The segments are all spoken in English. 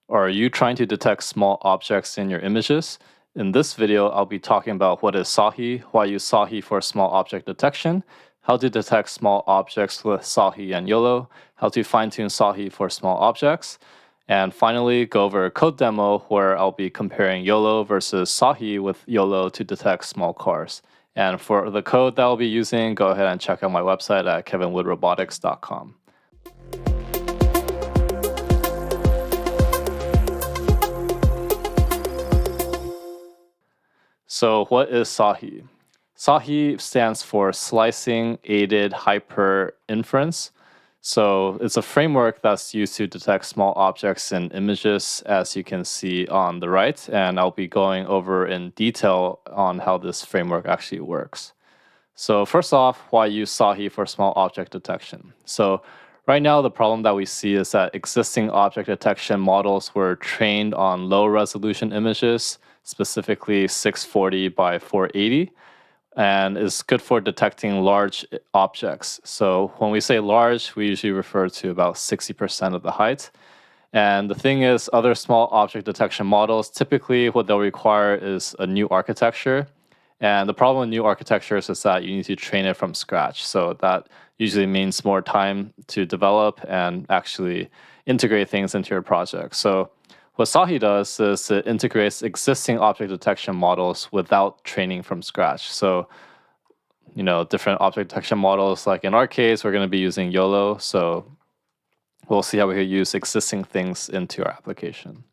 Are you trying to detect small objects in your images? In this video, I'll be talking about what is SAHI, why use SAHI for small object detection, how to detect small objects with SAHI and YOLO, how to fine-tune SAHI for small objects, and finally go over a code demo where I'll be comparing YOLO versus SAHI with YOLO to detect small cars. And for the code that I'll be using, go ahead and check out my website at kevinwoodrobotics.com. So what is SAHI? SAHI stands for Slicing Aided Hyper Inference. So it's a framework that's used to detect small objects in images, as you can see on the right. And I'll be going over in detail on how this framework actually works. So first off, why use SAHI for small object detection? So right now, the problem that we see is that existing object detection models were trained on low resolution images, specifically 640 by 480, and is good for detecting large objects. So when we say large, we usually refer to about 60% of the height. And the thing is, other small object detection models, typically what they'll require is a new architecture. And the problem with new architectures is that you need to train it from scratch. So that usually means more time to develop and actually integrate things into your project. So what SAHI does is it integrates existing object detection models without training from scratch. So, different object detection models, like in our case, we're going to be using YOLO. So we'll see how we can use existing things into our application.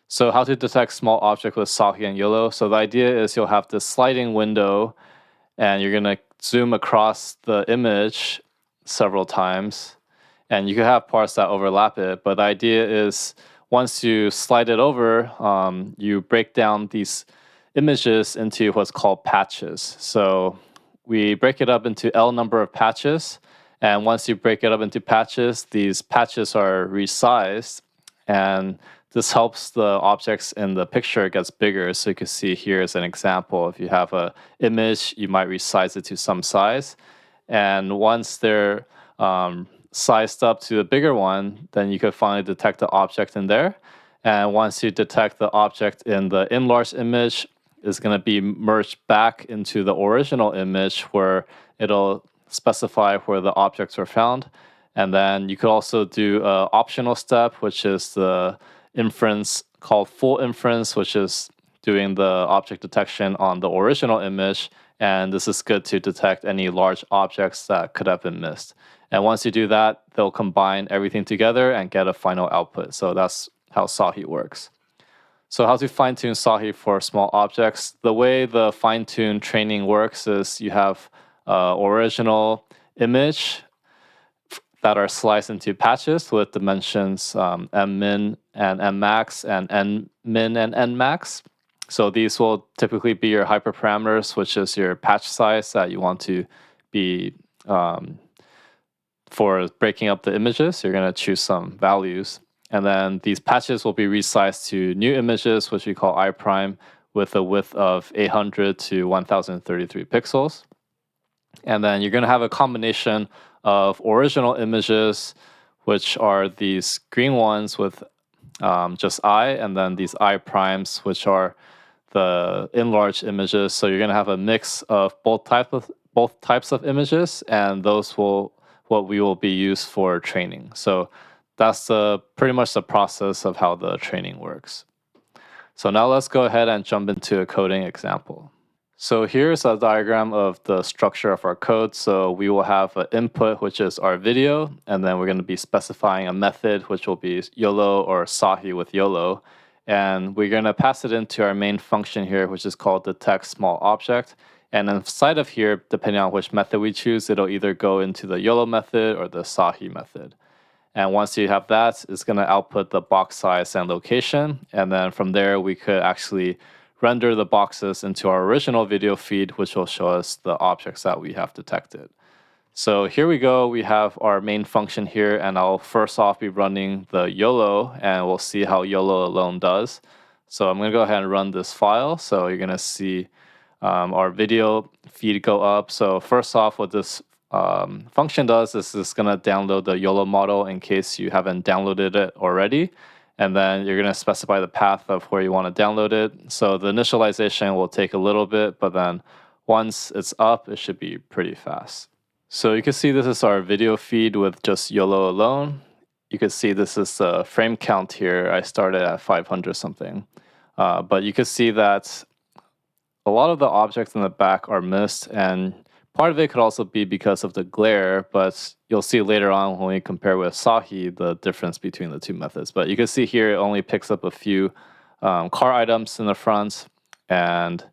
So how to detect small object with SAHI and YOLO. So the idea is you'll have this sliding window and you're going to zoom across the image several times. And you can have parts that overlap it. But the idea is once you slide it over, you break down these images into what's called patches. So we break it up into L number of patches. And once you break it up into patches, these patches are resized. And this helps the objects in the picture gets bigger. So you can see here is an example. If you have an image, you might resize it to some size. And once they're sized up to a bigger one, then you could finally detect the object in there. And once you detect the object in the enlarged image, it's going to be merged back into the original image where it'll specify where the objects were found. And then you could also do an optional step, which is the inference called full inference, which is doing the object detection on the original image. And this is good to detect any large objects that could have been missed. And once you do that, they'll combine everything together and get a final output. So that's how SAHI works. So how to fine-tune SAHI for small objects? The way the fine-tune training works is you have original image that are sliced into patches with dimensions mmin and mmax and nmin and nmax. So these will typically be your hyperparameters, which is your patch size that you want to be for breaking up the images. You're going to choose some values. And then these patches will be resized to new images, which we call I prime, with a width of 800 to 1033 pixels. And then you're going to have a combination of original images, which are these green ones with just I, and then these I primes, which are the enlarged images. So you're going to have a mix of both types of images, and those will what we will be used for training. So that's pretty much the process of how the training works. So now let's go ahead and jump into a coding example. So here's a diagram of the structure of our code. So we will have an input, which is our video, and then we're going to be specifying a method, which will be YOLO or SAHI with YOLO. And we're going to pass it into our main function here, which is called detect small object. And inside of here, depending on which method we choose, it'll either go into the YOLO method or the SAHI method. And once you have that, it's going to output the box size and location. And then from there, we could actually render the boxes into our original video feed, which will show us the objects that we have detected. So here we go. We have our main function here, and I'll first off be running the YOLO, and we'll see how YOLO alone does. So I'm going to go ahead and run this file. So you're going to see our video feed go up. So first off, what this function does is it's going to download the YOLO model in case you haven't downloaded it already. and then you're going to specify the path of where you want to download it. So the initialization will take a little bit, but then once it's up, it should be pretty fast. So you can see this is our video feed with just YOLO alone. You can see this is the frame count here. I started at 500 something. But you can see that a lot of the objects in the back are missed, and part of it could also be because of the glare, but you'll see later on when we compare with SAHI the difference between the two methods. But you can see here it only picks up a few car items in the front and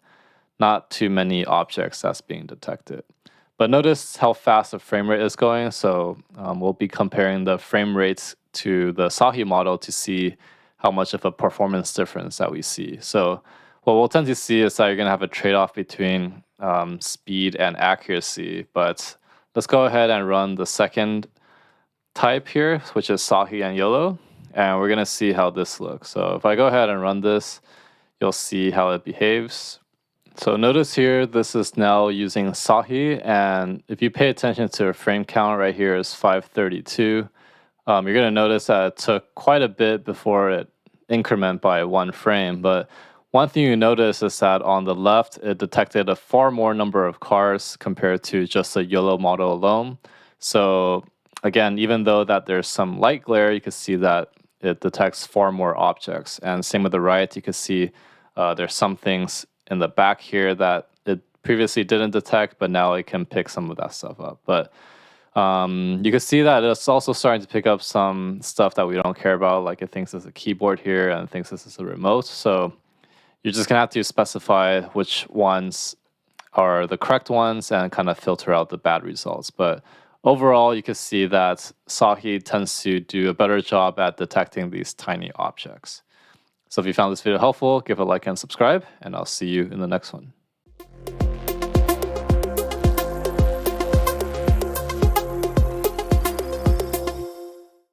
not too many objects that's being detected. But notice how fast the frame rate is going. So we'll be comparing the frame rates to the SAHI model to see how much of a performance difference that we see. So what we'll tend to see is that you're going to have a trade-off between speed and accuracy. But let's go ahead and run the second type here, which is SAHI and YOLO. And we're going to see how this looks. So if I go ahead and run this, you'll see how it behaves. So notice here, this is now using SAHI, and if you pay attention to a frame count right here is 532, you're going to notice that it took quite a bit before it increment by 1 frame. But one thing you notice is that on the left, it detected a far more number of cars compared to just the YOLO model alone. So again, even though that there's some light glare, you can see that it detects far more objects. And same with the right, you can see there's some things in the back here that it previously didn't detect, but now it can pick some of that stuff up. But you can see that it's also starting to pick up some stuff that we don't care about, like it thinks there's a keyboard here and it thinks this is a remote. So you're just gonna have to specify which ones are the correct ones and kind of filter out the bad results. But overall, you can see that SAHI tends to do a better job at detecting these tiny objects. So if you found this video helpful, give a like and subscribe, and I'll see you in the next one.